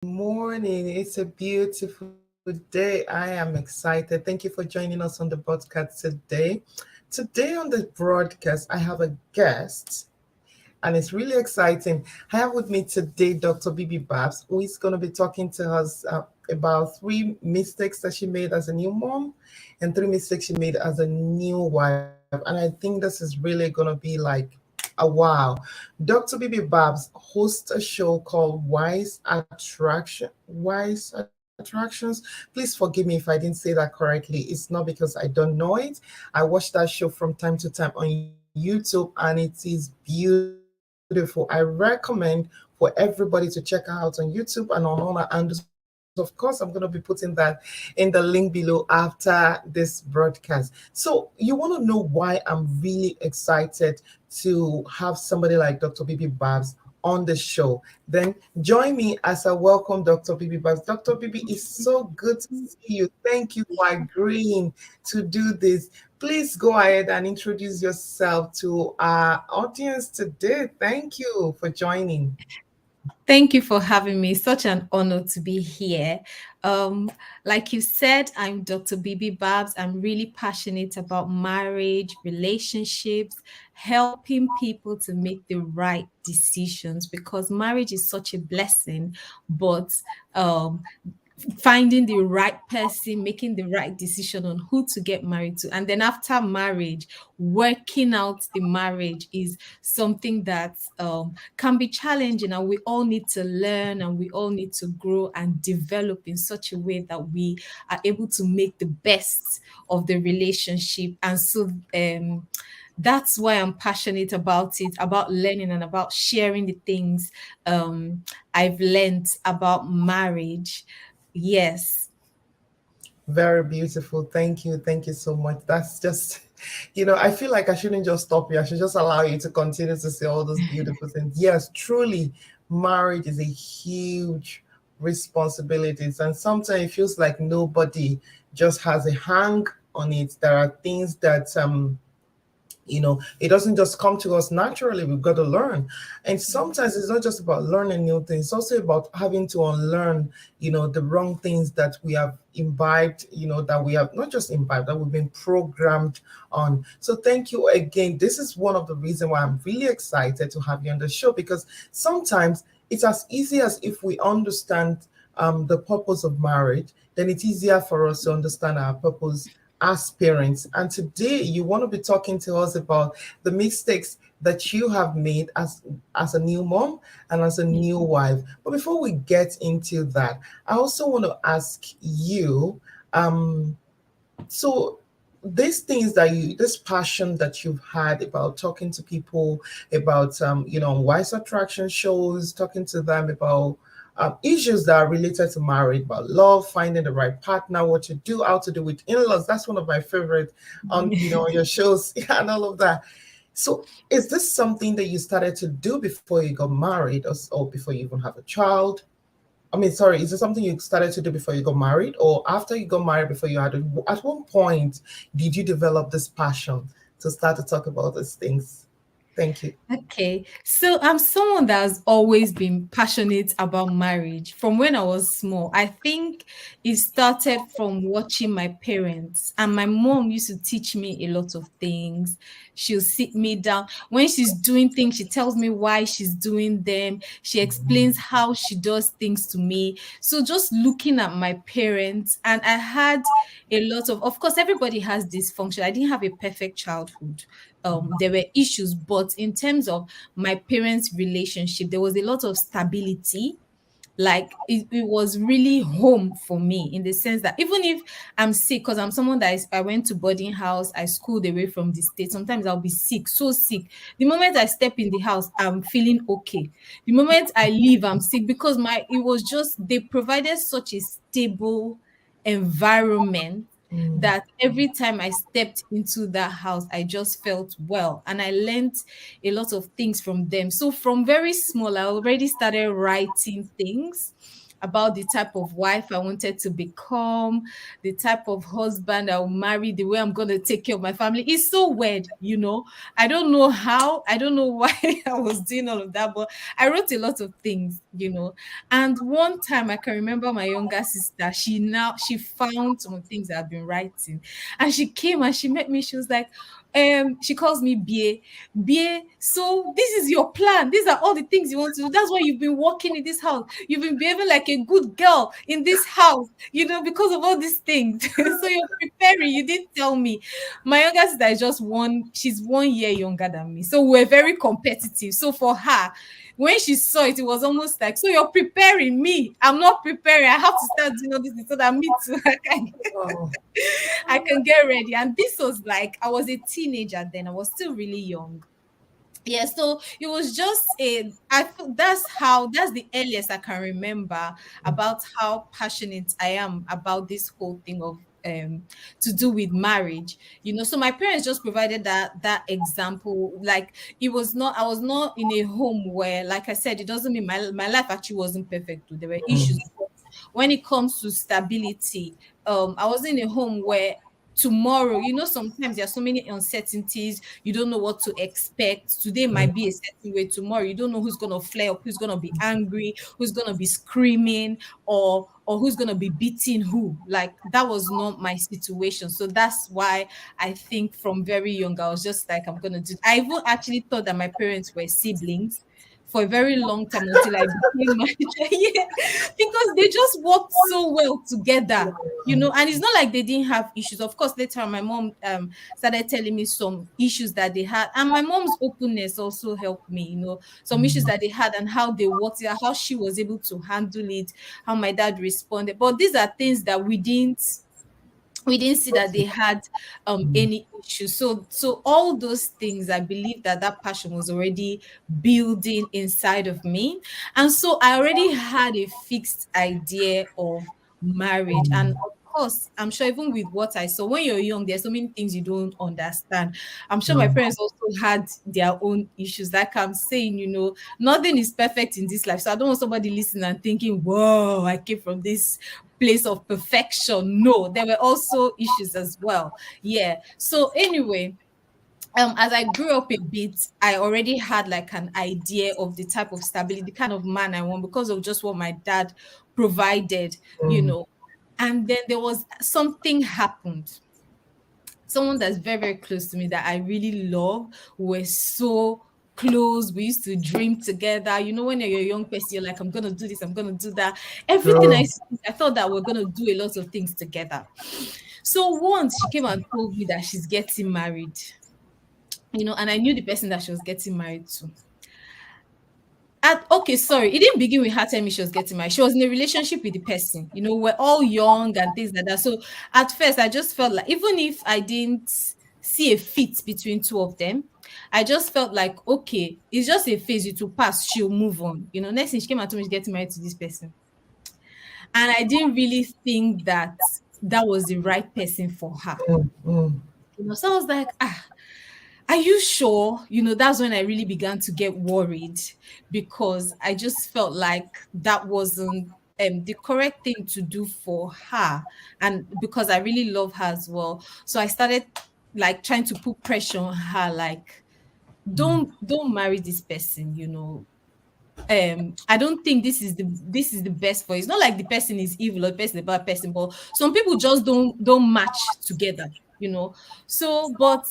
Morning. It's a beautiful day. I am excited. Thank you for joining us on the podcast today. Today on the broadcast, I have a guest, and it's really exciting. I have with me today Dr. Bibi Babz, who is going to be talking to us about three mistakes that she made as a new mom and three mistakes she made as a new wife. And I think this is really going to be like a wow. Dr. Bibi Babz hosts a show called Wise Attractions. Please forgive me if I didn't say that correctly. It's not because I don't know it. I watch that show from time to time on YouTube, and it is beautiful. I recommend for everybody to check her out on YouTube and on all our handles. Of course, I'm going to be putting that in the link below after this broadcast. So, you want to know why I'm really excited to have somebody like Dr. Bibi Babz on the show? Then join me as I welcome Dr. Bibi Babz. Dr. Bibi, it's so good to see you. Thank you for agreeing to do this. Please go ahead and introduce yourself to our audience today. Thank you for joining. Thank you for having me. Such an honor to be here. Um, like you said, I'm Dr. Bibi Babz. I'm really passionate about marriage, relationships, helping people to make the right decisions because marriage is such a blessing, but um, finding the right person, making the right decision on who to get married to. And then after marriage, working out the marriage is something that can be challenging. And we all need to learn and we all need to grow and develop in such a way that we are able to make the best of the relationship. And so, that's why I'm passionate about it, about learning and about sharing the things I've learned about marriage. Yes. Very beautiful. Thank you. Thank you so much. That's just, I feel like I shouldn't just stop you. I should just allow you to continue to say all those beautiful things. Yes, truly, marriage is a huge responsibility. And sometimes it feels like nobody just has a hang on it. There are things that it doesn't just come to us naturally. We've got to learn. And sometimes it's not just about learning new things, it's also about having to unlearn the wrong things that we have imbibed, that we have not just imbibed, that we've been programmed on. So thank you again. This is one of the reasons why I'm really excited to have you on the show, because sometimes it's as easy as if we understand the purpose of marriage, then it's easier for us to understand our purpose as parents. And today you want to be talking to us about the mistakes that you have made as a new mom and as a new wife. But before we get into that, I also want to ask you, um, so these things that this passion that you've had about talking to people about, wise attraction shows, talking to them about issues that are related to marriage, about love, finding the right partner, what to do, how to do with in-laws. That's one of my favorite on your shows and all of that. So is this something that you started to do before you got married, or before you even have a child? I mean, sorry, is it something you started to do before you got married, or after you got married, before you had it? At one point, did you develop this passion to start to talk about these things? Thank you. Okay, so I'm someone that has always been passionate about marriage from when I was small. I think it started from watching my parents, and my mom used to teach me a lot of things. She'll sit me down when she's doing things, she tells me why she's doing them, she explains how she does things to me. So, just looking at my parents, and I had a lot of course, everybody has dysfunction. I didn't have a perfect childhood. There were issues, but in terms of my parents' relationship, there was a lot of stability. Like it was really home for me in the sense that even if I'm sick, because I'm someone that I went to boarding house, I schooled away from the state. Sometimes I'll be sick, so sick. The moment I step in the house, I'm feeling okay. The moment I leave, I'm sick because it was just they provided such a stable environment Mm. that every time I stepped into that house, I just felt well. And I learned a lot of things from them. So from very small, I already started writing things. about the type of wife I wanted to become, the type of husband I'll marry, the way I'm going to take care of my family. It's so weird, you know. I don't know how, I don't know why I was doing all of that, but I wrote a lot of things, you know. And one time I can remember my younger sister, she found some things I've been writing. And she came and she met me. She was like, she calls me Bie. Bie, so this is your plan. These are all the things you want to do. That's why you've been working in this house. You've been behaving like a good girl in this house, you know, because of all these things. So you're preparing. You didn't tell me. My younger sister is just she's 1 year younger than me. So we're very competitive. So for her, when she saw it, it was almost like, so you're preparing me. I'm not preparing. I have to start doing all this so that me too Oh. I can get ready. And this was like, I was a teenager then. I was still really young. Yeah, so it was just that's the earliest I can remember about how passionate I am about this whole thing of to do with marriage, you know. So my parents just provided that example. Like, it was not, I was not in a home where, like I said, it doesn't mean my life actually wasn't perfect too. There were issues, but when it comes to stability, I was in a home where tomorrow, you know, sometimes there are so many uncertainties. You don't know what to expect. Today might be a certain way, tomorrow you don't know who's going to flare up, who's going to be angry, who's going to be screaming, or who's going to be beating who. Like, that was not my situation. So that's why I think from very young I was just like, I'm going to do. I even actually thought that my parents were siblings for a very long time until I became my yeah, because they just worked so well together, you know. And it's not like they didn't have issues. Of course, later on, my mom started telling me some issues that they had, and my mom's openness also helped me, you know, some issues that they had and how they worked it out, how she was able to handle it, how my dad responded. But these are things that we didn't see that they had any issues. So all those things, I believe that passion was already building inside of me. And so I already had a fixed idea of marriage. And of course, I'm sure even with what I saw when you're young, there's so many things you don't understand. I'm sure my parents also had their own issues. Like I'm saying, you know, nothing is perfect in this life. So I don't want somebody listening and thinking, whoa, I came from this place of perfection. No, there were also issues as well. Yeah. So anyway, as I grew up a bit, I already had like an idea of the type of stability, the kind of man I want, because of just what my dad provided, you know. And then there was something happened. Someone that's very, very close to me that I really love. We're so close. We used to dream together. You know, when you're a young person, you're like, I'm gonna do this, I'm gonna do that. Everything True. I thought that we're gonna do a lot of things together. So once she came and told me that she's getting married, you know, and I knew the person that she was getting married to. Okay, sorry, it didn't begin with her telling me she was getting married. She was in a relationship with the person. You know, we're all young and things like that. So at first, I just felt like, even if I didn't see a fit between two of them, I just felt like, okay, it's just a phase, it will pass, she'll move on. You know, next thing she came and told me she's getting married to this person. And I didn't really think that was the right person for her. You know, so I was like, are you sure? You know, that's when I really began to get worried, because I just felt like that wasn't the correct thing to do for her. And because I really love her as well. So I started like trying to put pressure on her, like, don't marry this person, you know. I don't think this is the best for you. It's not like the person is evil or the person is a bad person, but some people just don't match together, you know. So, but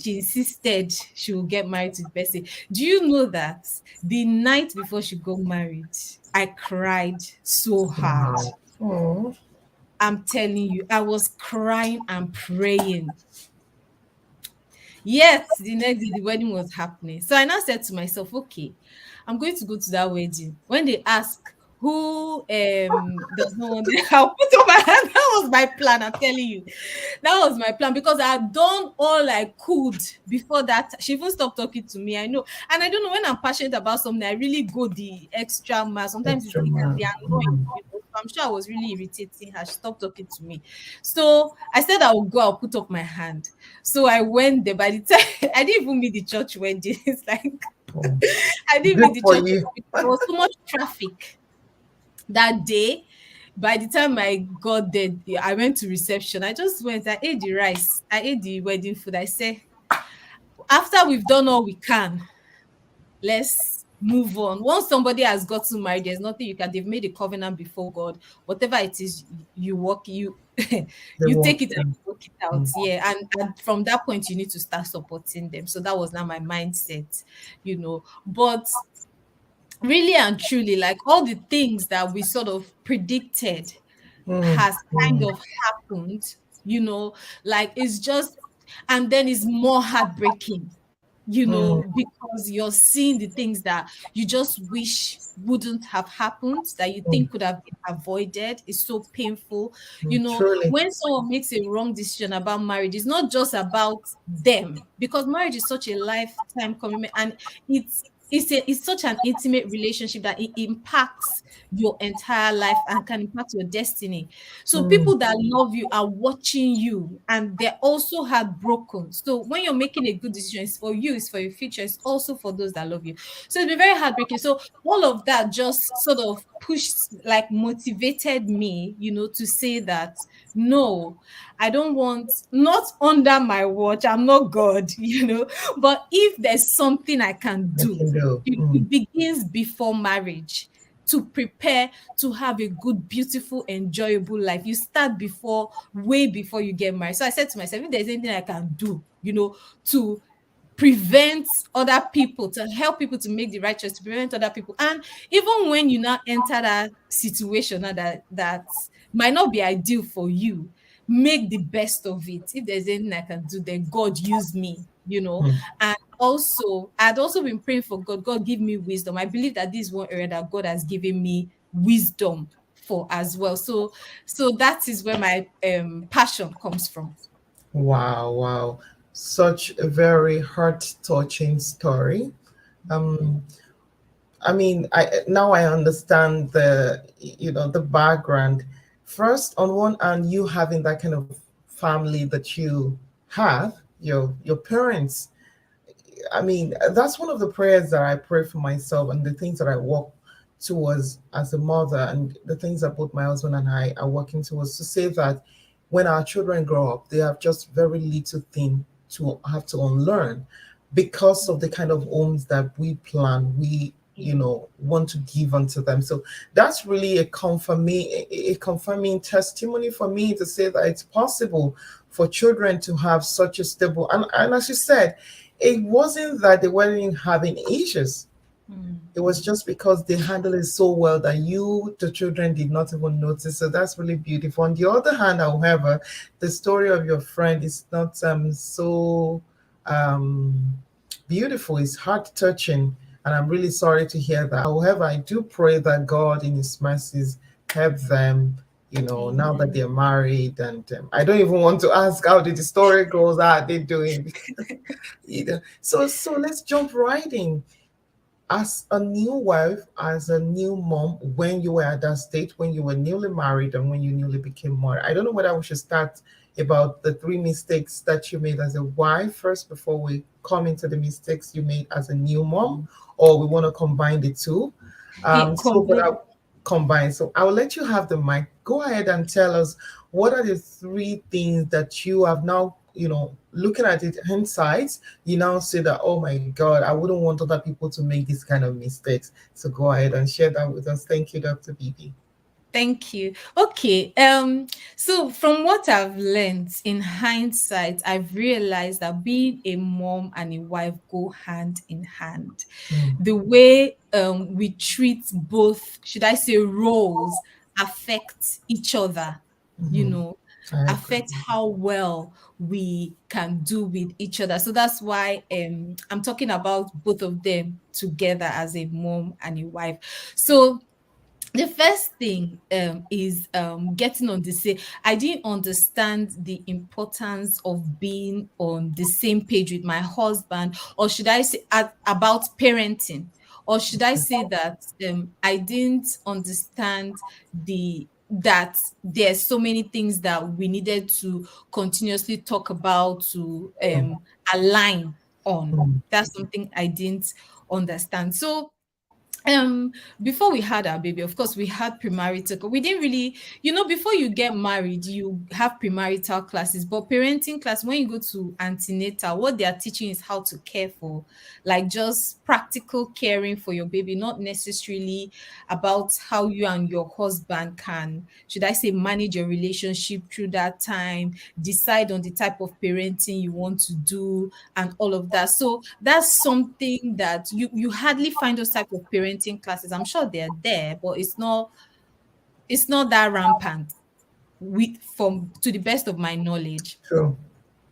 she insisted she will get married to the person. Do you know that the night before she got married, I cried so hard? Oh. I'm telling you, I was crying and praying. Yet the next day the wedding was happening. So I now said to myself, okay, I'm going to go to that wedding. When they ask who does not want it, I'll put up my hand. That was my plan, I'm telling you. That was my plan, because I had done all I could before that. She even stopped talking to me. I know. And I don't know, when I'm passionate about something, I really go the extra mile. Sometimes it Extra can man. be annoying. You know? So I'm sure I was really irritating her. She stopped talking to me. So I said I would go, I'll put up my hand. So I went there. By the time I didn't even meet the church wedding, it's like Oh. I didn't Good meet the for church you. wedding because there was so much traffic. That day, by the time I got there, I went to reception. I just went, I ate the rice, I ate the wedding food. I said, after we've done all we can, let's move on. Once somebody has gotten married, there's nothing you can. They've made a covenant before God. Whatever it is, you work, you They you walk take it and through. work it out. Mm, Yeah, and from that point, you need to start supporting them. So that was now my mindset, But really and truly, like all the things that we sort of predicted mm, has kind mm, of happened, like it's just, and then it's more heartbreaking, mm, because you're seeing the things that you just wish wouldn't have happened, that you mm, think could have been avoided. It's so painful. truly. When someone makes a wrong decision about marriage, it's not just about them, because marriage is such a lifetime commitment, and it's such an intimate relationship that it impacts your entire life and can impact your destiny. So Mm, people that love you are watching you, and they're also heartbroken. So when you're making a good decision, it's for you, it's for your future, it's also for those that love you. So it's been very heartbreaking. So all of that just sort of pushed, like motivated me, to say that no, I don't want, not under my watch. I'm not God, but if there's something I can I do, can do. it begins before marriage, to prepare to have a good, beautiful, enjoyable life. You start way before you get married. So I said to myself, if there's anything I can do, to prevent other people, to help people to make the right choice, to prevent other people. And even when you now enter that situation now that might not be ideal for you, make the best of it. If there's anything I can do, then God use me. Mm. And also, I'd also been praying for God give me wisdom. I believe that this is one area that God has given me wisdom for as well. So that is where my passion comes from. Wow, wow. Such a very heart-touching story. Um, I mean, I now I understand the background. First, on one hand, you having that kind of family that you have, your parents. I mean, that's one of the prayers that I pray for myself and the things that I work towards as a mother, and the things that both my husband and I are working towards, to say that when our children grow up, they have just very little thing to have to unlearn because of the kind of homes that we plan, we want to give unto them. So that's really a confirming testimony for me to say that it's possible for children to have such a stable, and as you said, it wasn't that they weren't having issues. Mm. It was just because they handled it so well that the children, did not even notice. So that's really beautiful. On the other hand, however, the story of your friend is not so um, beautiful. It's heart touching, and I'm really sorry to hear that. However, I do pray that God, in His mercies, help them. Now that Amen. they're married, and I don't even want to ask how the story goes. How are they doing? So let's jump right in. As a new wife, as a new mom, when you were at that state, when you were newly married and when you newly became mother, I don't know whether we should start about the three mistakes that you made as a wife first before we come into the mistakes you made as a new mom, or we want to combine the two. It But combined. I'll combine. So I will let you have the mic. Go ahead and tell us, what are the three things that you have now, looking at it hindsight, you now say that, oh my God, I wouldn't want other people to make these kind of mistakes. So go ahead and share that with us. Thank you, Dr. Bibi. Thank you. Okay. So from what I've learned in hindsight, I've realized that being a mom and a wife go hand in hand. Mm, The way we treat both, should I say, roles affect each other, you mhm. know, I agree. affect how well we can do with each other. So that's why I'm talking about both of them together as a mom and a wife. So the first thing is getting on the same. I didn't understand the importance of being on the same page with my husband, or should I say about parenting, or should I say that I didn't understand the that there's so many things that we needed to continuously talk about, to Mm, align on. mm, That's something I didn't understand. So um before we had our baby, of course we had premarital. We didn't really, before you get married you have premarital classes, but parenting class, when you go to antenatal, what they are teaching is how to care for, like, just practical caring for your baby, not necessarily about how you and your husband can, should I say, manage your relationship through that time, decide on the type of parenting you want to do, and all of that. So that's something that you hardly find those type of parenting classes. I'm sure they're there, but it's not that rampant, with from to the best of my knowledge. True.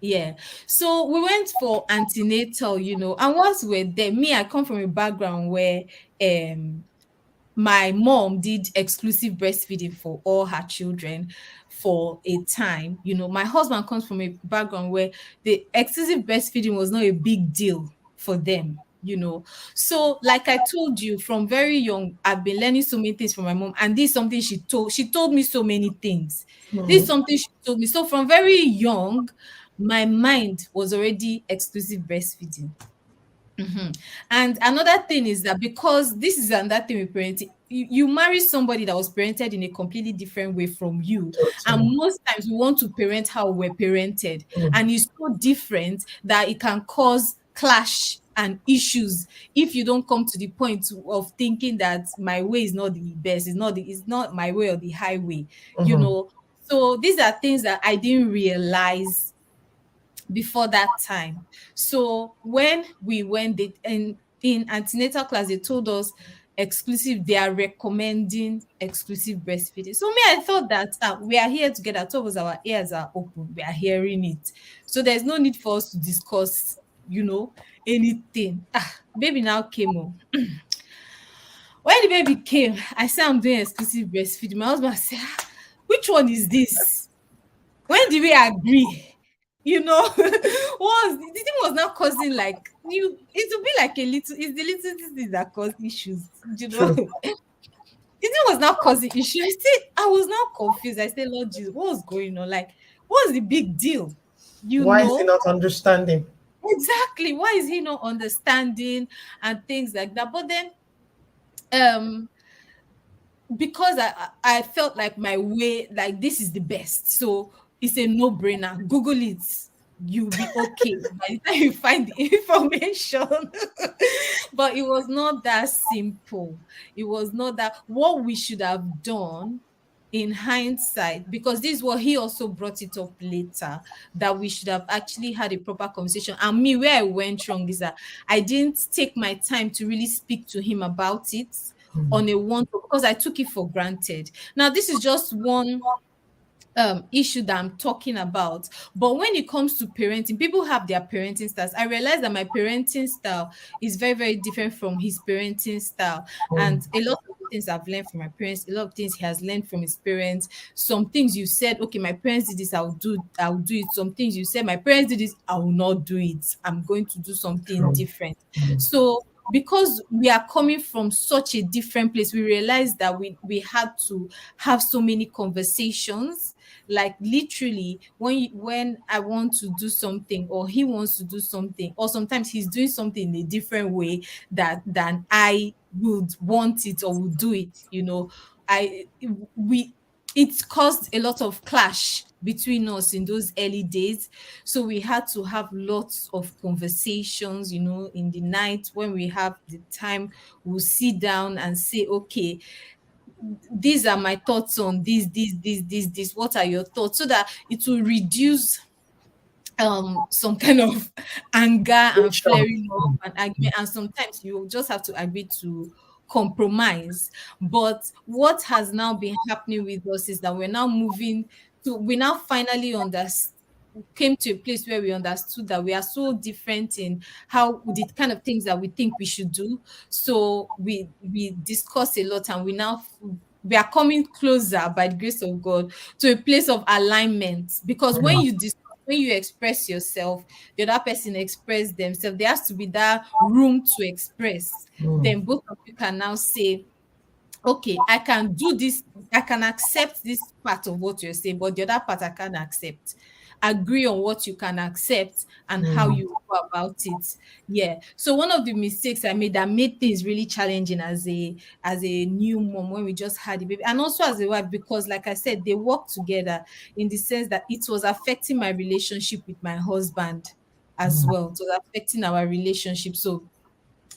Yeah. So we went for antenatal, and once we're there, me, I come from a background where um my mom did exclusive breastfeeding for all her children for a time. My husband comes from a background where the exclusive breastfeeding was not a big deal for them. So, like I told you, from very young, I've been learning so many things from my mom, and this is something she told me so many things. This is Mm. something she told me. So from very young, my mind was already exclusive breastfeeding. Mhm. And another thing is that, because this is another thing with parenting, you marry somebody that was parented in a completely different way from you. And Totally. most times we want to parent how we're parented. Mm. And it's so different that it can cause clash and issues if you don't come to the point of thinking that my way is not the best, it's not my way or the highway, you Mhm. know. So these are things that I didn't realize before that time. So when we went in antenatal class, they told us exclusive, they are recommending exclusive breastfeeding. So me, I thought that we are here together, two of us, our ears are open, we are hearing it. So there's no need for us to discuss, anything. Baby now came on. When the baby came, I said I'm doing exclusive breastfeeding. My husband said, which one is this? When did we agree? Was the thing was not causing, like, it would be like a little, it's the little things that cause issues, True. the thing was not causing issues. I was now confused. I said, Lord Jesus, what was going on? Like, what's the big deal? You Why is he know? not understanding? Exactly. Why is he not understanding and things like that? But then um because I felt like my way, like, this is the best. So it's a no-brainer. Google it. You'll be okay by the time you find the information. But it was not that simple. It was not that what we should have done in hindsight, because this is what he also brought it up later, that we should have actually had a proper conversation. And me, where I went wrong is that I didn't take my time to really speak to him about it Mm. on a one, because I took it for granted. Now, this is just one issue that I'm talking about. But when it comes to parenting, people have their parenting styles. I realized that my parenting style is very, very different from his parenting style. Mm. And a lot of things I've learned from my parents, a lot of things he has learned from his parents. Some things you said, okay, my parents did this, I'll do it. Some things you said, my parents did this, I will not do it. I'm going to do something True. different. Mm. So because we are coming from such a different place, we realized that we had to have so many conversations, like, literally, when I want to do something or he wants to do something, or sometimes he's doing something in a different way that than I would want it or would do it, I we it caused a lot of clash between us in those early days. So we had to have lots of conversations, in the night. When we have the time, we'll sit down and say, okay, these are my thoughts on this. What are your thoughts? So that it will reduce some kind of anger and Tension. flaring up and argument. And sometimes you just have to agree to compromise. But what has now been happening with us is that we now finally understand, came to a place where we understood that we are so different in how the kind of things that we think we should do. So we discuss a lot, and we are coming closer, by the grace of God, to a place of alignment. Because when Mm. you express yourself, the other person express themselves, there has to be that room to express. Mm. Then both of you can now say, okay, I can do this, I can accept this part of what you're saying, but the other part I can't accept. agree on what you can accept and how Mm. you go about it. Yeah. So one of the mistakes I made that made things really challenging as a new mom when we just had a baby, and also as a wife, because like I said, they work together in the sense that it was affecting my relationship with my husband as Mm. well. It was affecting our relationship. So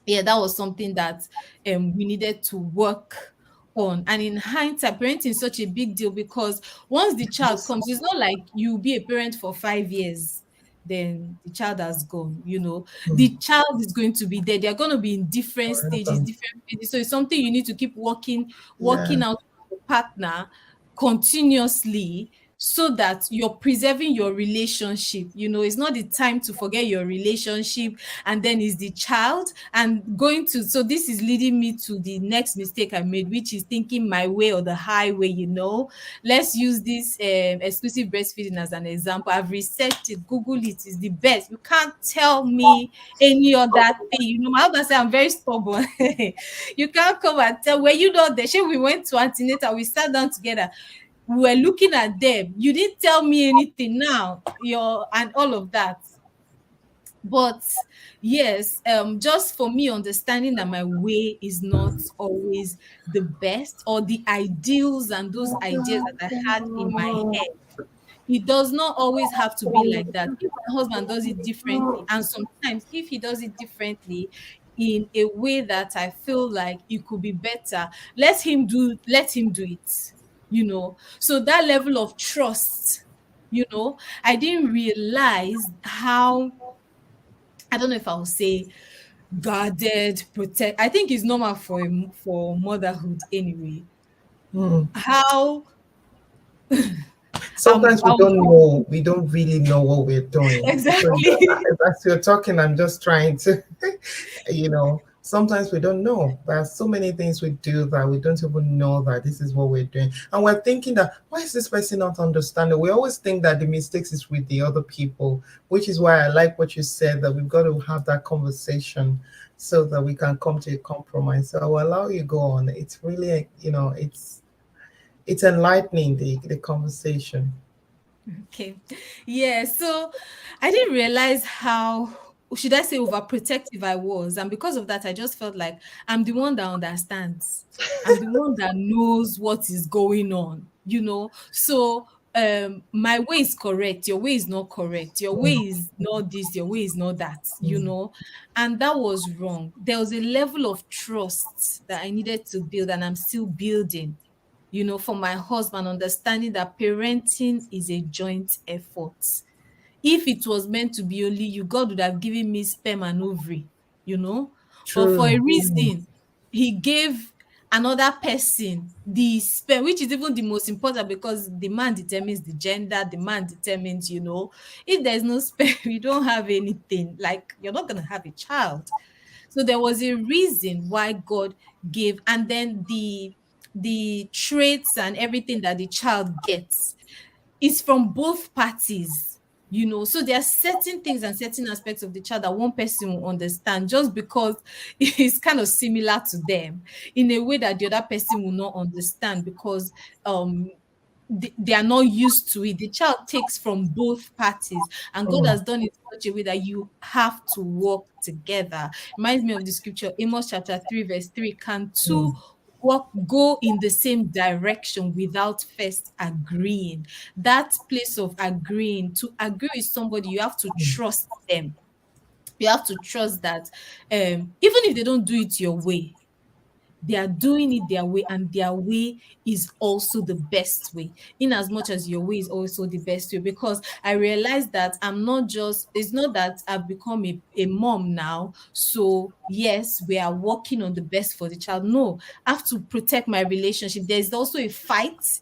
yeah, that was something that we needed to work on. And in hindsight, parenting is such a big deal because once the child comes, it's not like you be a parent for 5 years, then the child has gone, you know. Mm. The child is going to be there. They're going to be in different stages, Forever. different phases. So it's something you need to keep Yeah. working out with your partner continuously, so that you're preserving your relationship. You know, it's not the time to forget your relationship, and then is the child and going to. So this is leading me to the next mistake I made, which is thinking my way or the highway. You know, let's use this exclusive breastfeeding as an example. I've researched it, Google it, is the best. You can't tell me any other thing. You know, my husband say I'm very stubborn. You can't come and tell, were you not there? Shey we went to antenatal, we sat down together, we were looking at them, you didn't tell me anything now, your and all of that. But yes, just for me understanding that my way is not always the best, or the ideals and those ideas that I had in my head, it does not always have to be like that. If my husband does it differently, and sometimes if he does it differently in a way that I feel like it could be better, let him do it, you know. So that level of trust, you know, I didn't realize how, I don't know if I'll say guarded, protect. I think it's normal for for motherhood anyway. Mm. How Sometimes we I'm don't know, we don't really know what we're doing. So exactly. as you're talking, I'm just trying to, sometimes we don't know. There are so many things we do that we don't even know that this is what we're doing. And we're thinking that, why is this person not understanding? We always think that the mistakes is with the other people, which is why I like what you said, that we've got to have that conversation so that we can come to a compromise. So I will allow you go on. It's really, it's enlightening, the conversation. Okay. Yeah. So I didn't realize how, should I say, overprotective I was. And because of that, I just felt like I'm the one that understands. I'm the one that knows what is going on, you know. So my way is correct, your way is not correct, your way Mm. is not this, your way is not that, you Mm. know. And that was wrong. There was a level of trust that I needed to build, and I'm still building, you know, for my husband, understanding that parenting is a joint effort. If it was meant to be only you, God would have given me sperm and ovary, you know. But for a True. Mm. reason, He gave another person the sperm, which is even the most important, because the man determines the gender, the man determines, you know, if there's no sperm, you don't have anything. Like, you're not going to have a child. So there was a reason why God gave, and then the traits and everything that the child gets is from both parties, you know. So there are certain things and certain aspects of the child that one person will understand just because it's kind of similar to them, in a way that the other person will not understand, because um they are not used to it. The child takes from both parties, and God Mm. has done it in such a way that you have to work together. Reminds me of the scripture, Amos chapter 3, verse 3. Can two Mm. work go in the same direction without first agreeing? That place of agreeing, to agree with somebody, you have to trust them. You have to trust that even if they don't do it your way, they are doing it their way, and their way is also the best way, in as much as your way is also the best way. Because I realized that I'm not just, it's not that I've become a mom now, so yes, we are working on the best for the child. No, I have to protect my relationship. There's also a fight.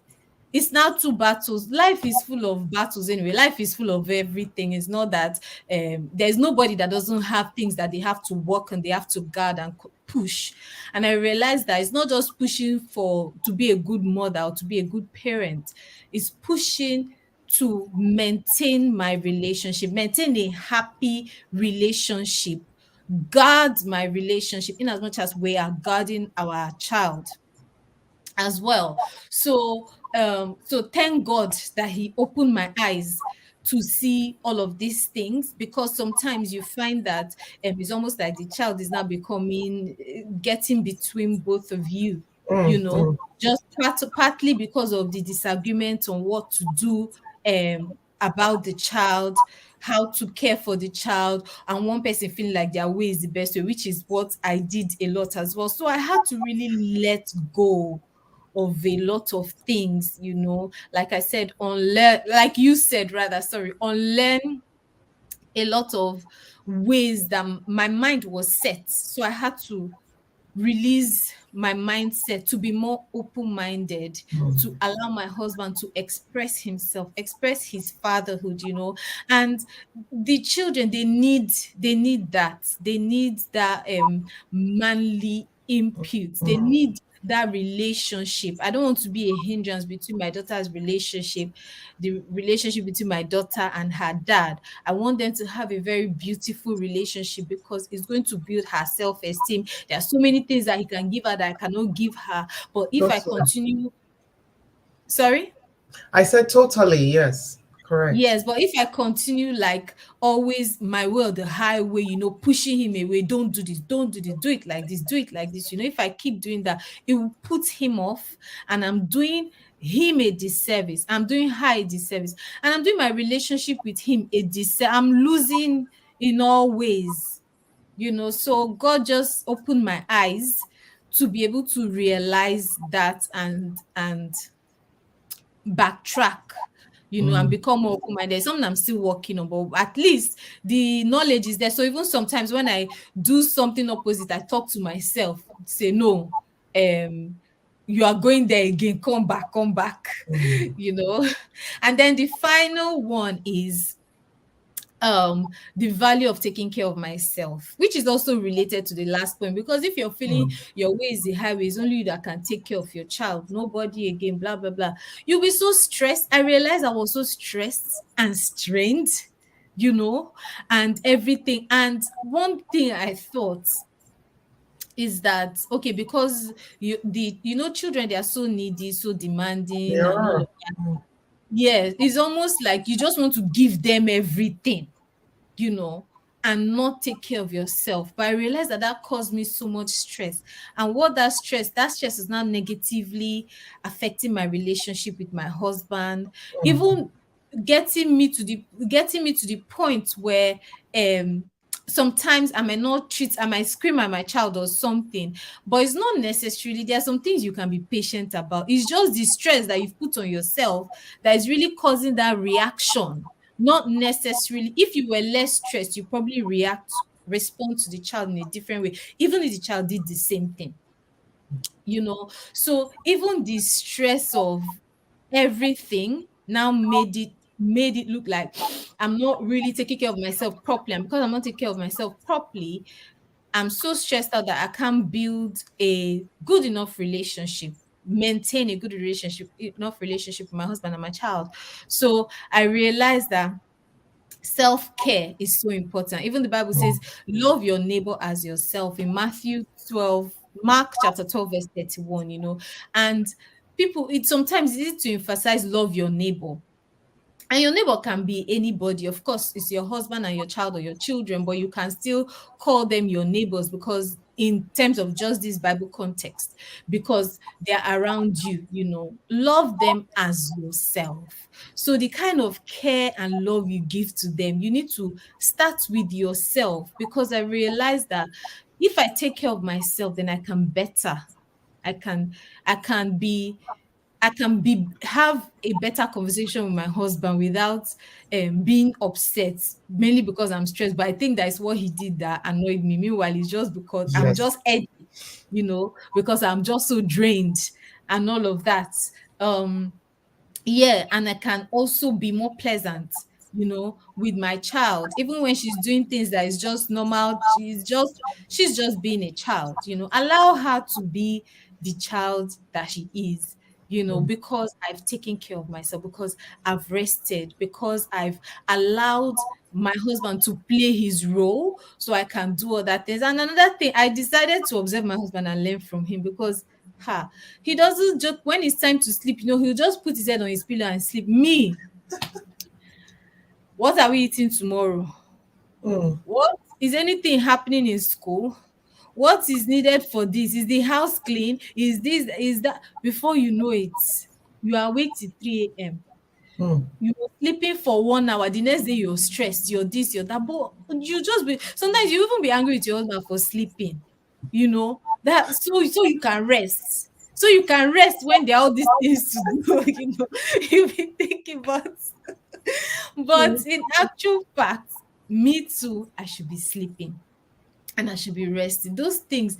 It's now two battles. Life is full of battles anyway. Life is full of everything. It's not that there's nobody that doesn't have things that they have to work and they have to guard and push. And I realized that it's not just pushing for to be a good mother or to be a good parent. It's pushing to maintain my relationship, maintain a happy relationship, guard my relationship, in as much as we are guarding our child as well. So so thank God that He opened my eyes to see all of these things, because sometimes you find that it's almost like the child is now becoming getting between both of you, you Mm, know, mm, just partly because of the disagreement on what to do about the child, how to care for the child, and one person feeling like their way is the best way, which is what I did a lot as well. So I had to really let go of a lot of things, you know, like I said, unlearn, like you said, rather, sorry, unlearn a lot of ways that my mind was set. So I had to release my mindset to be more open-minded, to mm, allow my husband to express himself, express his fatherhood, you know. And the children, they need that, they need that manly input, they mm. need that relationship. I don't want to be a hindrance between my daughter's relationship, the relationship between my daughter and her dad. I want them to have a very beautiful relationship, because it's going to build her self-esteem. There are so many things that he can give her that I cannot give her. But if I Totally. continue, sorry? I said totally, yes. Correct. Yes, but if I continue like always my way or the highway, you know, pushing him away, don't do this, don't do this, do it like this, do it like this. You know, if I keep doing that, it will put him off, and I'm doing him a disservice. I'm doing her a disservice, and I'm doing my relationship with him a disservice. I'm losing in all ways, you know. So God just opened my eyes to be able to realize that, and backtrack, you know, and Mm, become more open-minded. Something I'm still working on, but at least the knowledge is there. So even sometimes when I do something opposite, I talk to myself, say, no, you are going there again, come back, mm, you know. And then the final one is the value of taking care of myself, which is also related to the last point, because if you're feeling mm. your way is the highway, it's only you that can take care of your child, nobody again, blah blah blah, you'll be so stressed. I realized I was so stressed and strained, you know, and everything. And one thing I thought is that, okay, because you know, children, they are so needy, so demanding, and all Yeah. of that. Yeah, it's almost like you just want to give them everything, you know, and not take care of yourself. But I realized that that caused me so much stress. And what that stress is now negatively affecting my relationship with my husband, Mm, even getting me to the point where um sometimes I might scream at my child or something, but it's not necessarily, there are some things you can be patient about. It's just the stress that you've put on yourself that is really causing that reaction. Not necessarily, if you were less stressed, you probably respond to the child in a different way, even if the child did the same thing, you know. So even the stress of everything now made it look like I'm not really taking care of myself properly. And because I'm not taking care of myself properly, I'm so stressed out that I can't build a good enough relationship, maintain a good relationship, enough relationship with my husband and my child. So I realized that self-care is so important. Even the Bible says, mm. love your neighbor as yourself in Mark chapter 12, verse 31, you know. And people, it sometimes easy to emphasize love your neighbor. And your neighbor can be anybody. Of course, it's your husband and your child or your children, but you can still call them your neighbors, because in terms of just this Bible context, because they're around you, you know, love them as yourself. So the kind of care and love you give to them, you need to start with yourself, because I realized that if I take care of myself, then I can better. I can I can be have a better conversation with my husband without being upset, mainly because I'm stressed. But I think that's what he did that annoyed me. Meanwhile, it's just because I'm Yes. just edgy, you know, because I'm just so drained and all of that. Um, yeah, and I can also be more pleasant, you know, with my child, even when she's doing things that is just normal. She's just being a child, you know. Allow her to be the child that she is, you know, Mm, because I've taken care of myself, because I've rested, because I've allowed my husband to play his role so I can do other things. And another thing, I decided to observe my husband and learn from him, because he doesn't just, when it's time to sleep, you know, he'll just put his head on his pillow and sleep. Me, What are we eating tomorrow? Mm, What is anything happening in school? What is needed for this? Is the house clean? Is this, is that? Before you know it, you are awake till 3 a.m. mm, You were sleeping for 1 hour. The next day you're stressed, you're this, you're that. But you just be, sometimes you even be angry with your husband for sleeping, that, so you can rest. So you can rest when there are all these things to do, you be thinking, but mm, in actual fact, me too, I should be sleeping and I should be resting. Those things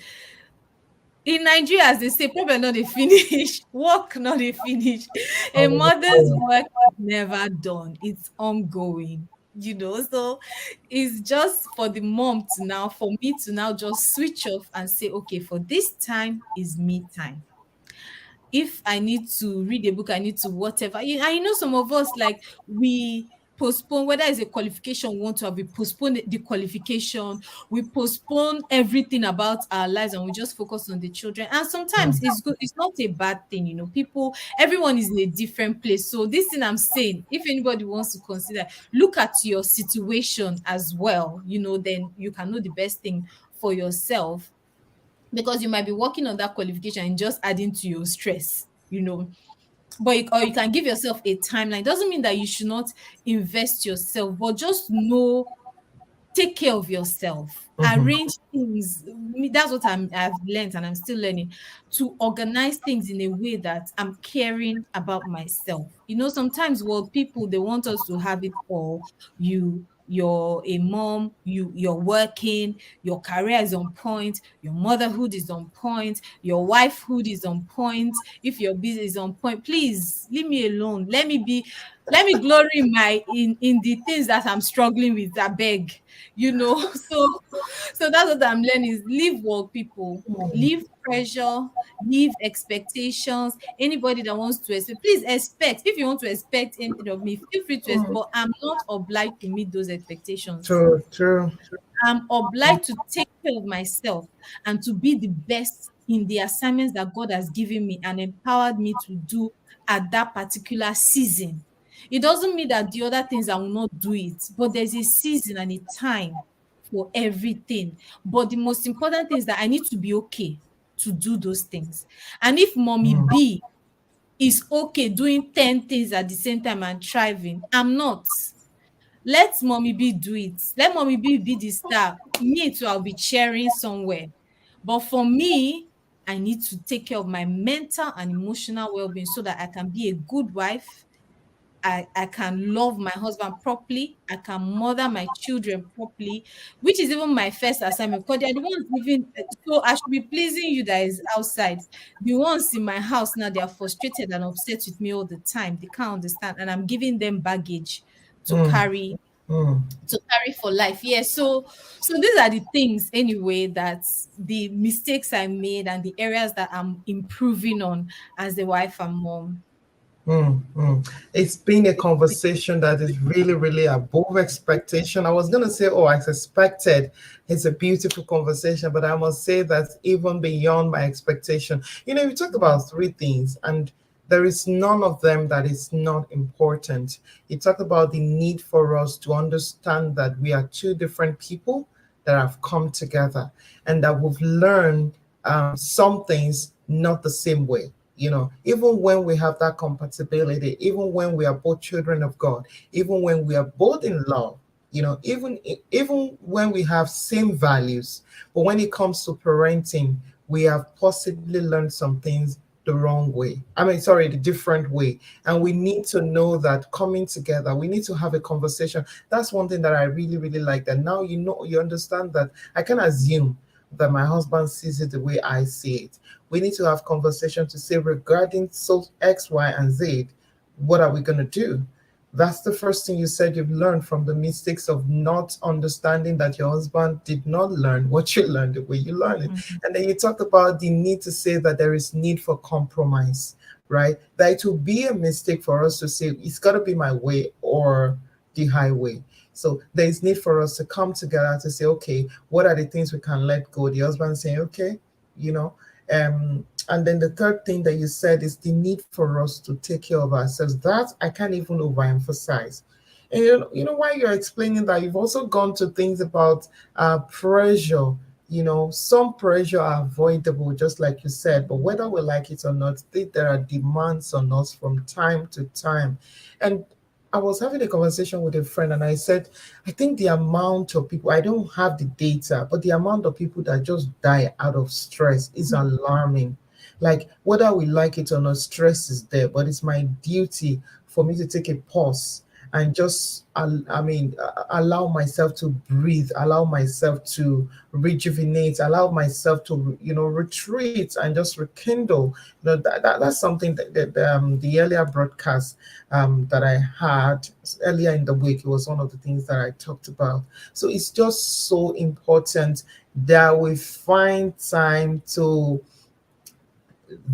in Nigeria, as they say, problem not dey finish, work not dey finish. A mother's oh, work is never done, it's ongoing. So it's just for the mom to now, for me to now just switch off and say, okay, for this time is me time. If I need to read a book, I need to whatever. I know some of us, like, we postpone, whether it's a qualification we want to have, we postpone the qualification, we postpone everything about our lives, and we just focus on the children. And sometimes mm, it's good, it's not a bad thing, people, everyone is in a different place. So this thing I'm saying, if anybody wants to consider, look at your situation as well, then you can know the best thing for yourself, because you might be working on that qualification and just adding to your stress. But or you can give yourself a timeline. Doesn't mean that you should not invest yourself, but just know, take care of yourself, mhm, arrange things. That's what I've learned, and I'm still learning, to organize things in a way that I'm caring about myself. Sometimes, well, people, they want us to have it all. You're a mom, you're working, your career is on point, your motherhood is on point, your wifehood is on point. If your business is on point, please leave me alone. Let me glory in in the things that I'm struggling with. I beg. So that's what I'm learning, is leave work, people, mm, leave pressure, leave expectations. Anybody that wants to expect, please expect. If you want to expect anything of me, feel free to expect, mm. but I'm not obliged to meet those expectations. True, true. I'm obliged to take care of myself and to be the best in the assignments that God has given me and empowered me to do at that particular season. It doesn't mean that the other things I will not do it, but there's a season and a time for everything. But the most important thing is that I need to be okay to do those things. And if mommy Mm, B is okay doing 10 things at the same time and thriving, I'm not. Let mommy B do it. Let mommy B be the star. Me too, I'll be cheering somewhere. But for me, I need to take care of my mental and emotional well-being so that I can be a good wife. I can love my husband properly. I can mother my children properly, which is even my first assignment, because they're the ones living. So I should be pleasing you that is outside. The ones in my house now, they are frustrated and upset with me all the time. They can't understand, and I'm giving them baggage to mm, carry mm, for life. Yeah. So these are the things anyway, that the mistakes I made and the areas that I'm improving on as a wife and mom. mm, mm. It's been a conversation that is really, really above expectation. I was going to say, oh, I suspected. It's a beautiful conversation, but I must say that even beyond my expectation. We talked about three things, and there is none of them that is not important. You talked about the need for us to understand that we are two different people that have come together, and that we've learned some things not the same way. Even when we have that compatibility, even when we are both children of God, even when we are both in love, even when we have same values, but when it comes to parenting, we have possibly learned some things the wrong way. I mean, sorry, the different way. And we need to know that coming together, we need to have a conversation. That's one thing that I really, really like. That now you understand that I can assume that my husband sees it the way I see it. We need to have conversation to say, regarding so X, Y, and Z, what are we going to do? That's the first thing you said you've learned from the mistakes of not understanding that your husband did not learn what you learned the way you learned it. Mhm. And then you talked about the need to say that there is need for compromise, right? That it will be a mistake for us to say it's got to be my way or the highway. So there is need for us to come together to say, okay, what are the things we can let go? The husband saying, okay, you know, and then the third thing that you said is the need for us to take care of ourselves. That I can't even overemphasize. And while you're explaining that, you've also gone to things about pressure. Some pressure are avoidable, just like you said, but whether we like it or not, there are demands on us from time to time. And I was having a conversation with a friend, and I said, I think the amount of people, I don't have the data, but the amount of people that just die out of stress is alarming. Like, whether we like it or not, stress is there, but it's my duty for me to take a pause and just allow myself to breathe, allow myself to rejuvenate, allow myself to retreat and just rekindle. That's something that the earlier broadcast that I had earlier in the week, it was one of the things that I talked about. So it's just so important that we find time to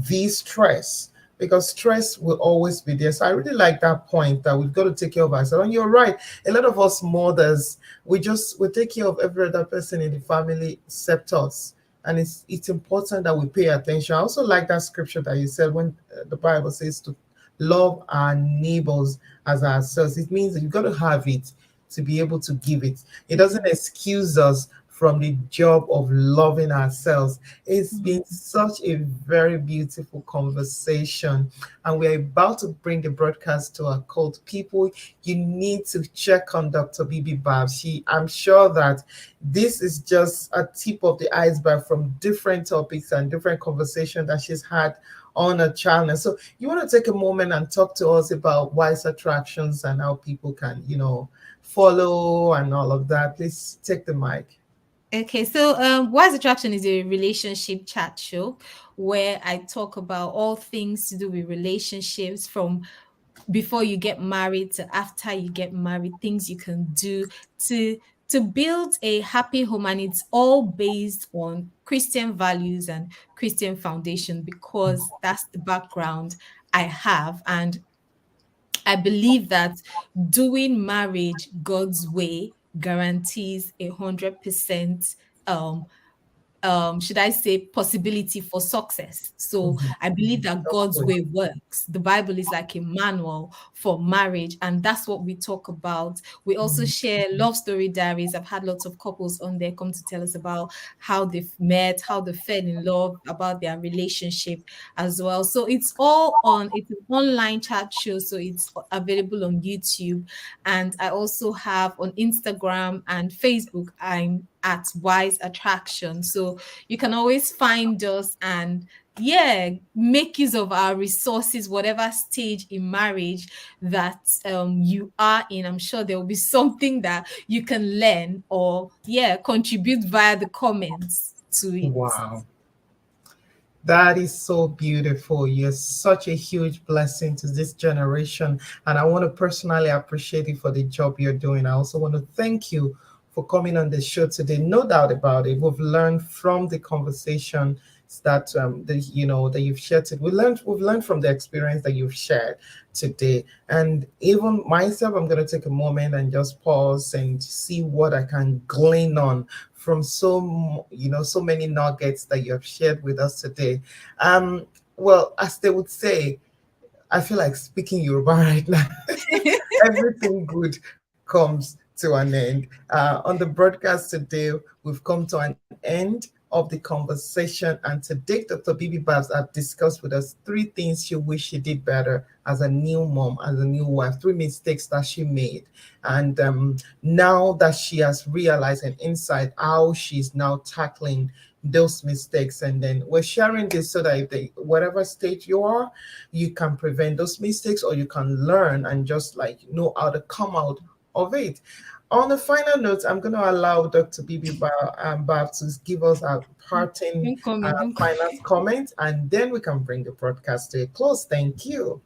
de-stress, because stress will always be there. So I really like that point that we've got to take care of ourselves. And you're right, a lot of us mothers, we take care of every other person in the family except us. And it's important that we pay attention. I also like that scripture that you said when the Bible says to love our neighbors as ourselves. It means that you've got to have it to be able to give it. It doesn't excuse us from the job of loving ourselves. It's been such a very beautiful conversation, and we're about to bring the broadcast to a cult. People, you need to check on Dr. Bibi Babz. I'm sure that this is just a tip of the iceberg from different topics and different conversations that she's had on a channel. So you want to take a moment and talk to us about wise attractions and how people can, follow and all of that. Please take the mic. Okay, so Wise Attraction is a relationship chat show where I talk about all things to do with relationships, from before you get married to after you get married, things you can do to build a happy home. And it's all based on Christian values and Christian foundation, because that's the background I have. And I believe that doing marriage God's way guarantees 100% um should I say, possibility for success. So Mhm. I believe that That's God's good. way works. The Bible is like a manual for marriage, and that's what we talk about. We also Mhm. share love story diaries. I've had lots of couples on there come to tell us about how they've met, how they fell in love, about their relationship as well. So it's an online chat show, so it's available on YouTube. And I also have on Instagram and Facebook, I'm at Wise Attraction. So you can always find us and, yeah, make use of our resources, whatever stage in marriage that you are in. I'm sure there will be something that you can learn or, yeah, contribute via the comments to it. Wow. That is so beautiful. You're such a huge blessing to this generation. And I want to personally appreciate you for the job you're doing. I also want to thank you for coming on the show today. No doubt about it. We've learned from the conversation that you've shared today. We've learned from the experience that you've shared today. And even myself, I'm going to take a moment and just pause and see what I can glean on from so many nuggets that you have shared with us today. Um, well, as they would say, I feel like speaking Yoruba right now. Everything good comes to an end. On the broadcast today, we've come to an end of the conversation, and today Dr. Bibi Babs have discussed with us three things she wished she did better as a new mom, as a new wife, three mistakes that she made. And now that she has realized and insight how she's now tackling those mistakes, and then we're sharing this so that whatever stage you are, you can prevent those mistakes, or you can learn and just like know how to come out of it. On the final note, I'm going to allow Dr. Bibi Bab to give us a parting Don't call me, don't call final comment, and then we can bring the broadcast to a close. Thank you.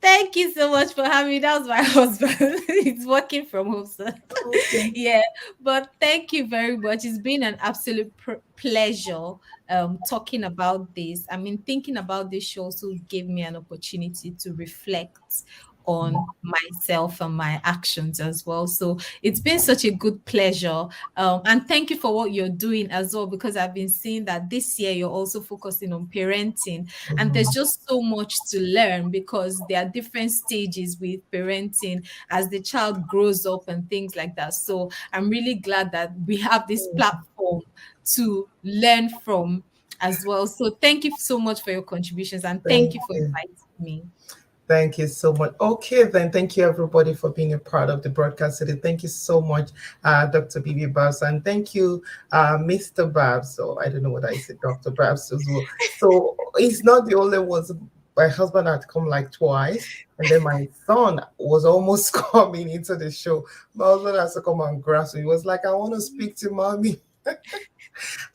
Thank you so much for having me. That was my husband. He's working from home, sir. Okay. Yeah, but thank you very much. It's been an absolute pleasure talking about this. I mean, thinking about this show also gave me an opportunity to reflect on myself and my actions as well. So it's been such a good pleasure. And thank you for what you're doing as well, because I've been seeing that this year you're also focusing on parenting. And there's Mhm. just so much to learn, because there are different stages with parenting as the child grows up and things like that. So I'm really glad that we have this platform to learn from as well. So thank you so much for your contributions, and thank Thank you for you. inviting me. Thank you so much. Okay, then thank you everybody for being a part of the broadcast today. Thank you so much, Dr. Bibi Babz, and thank you, Mr. Babz. So I don't know what I said, Dr. Babz as well. So he's not the only one. My husband had come like twice, and then my son was almost coming into the show. My husband has to come and grasp me. He was like, "I want to speak to mommy."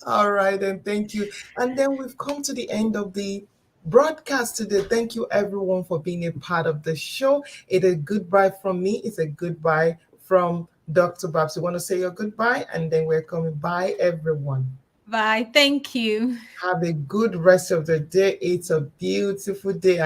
All right, and thank you. And then we've come to the end of the broadcast today. Thank you, everyone, for being a part of the show. It's a goodbye from me. It's a goodbye from Dr. Babs. You want to say your goodbye? And then we're coming. Bye, everyone. Bye. Thank you. Have a good rest of the day. It's a beautiful day. And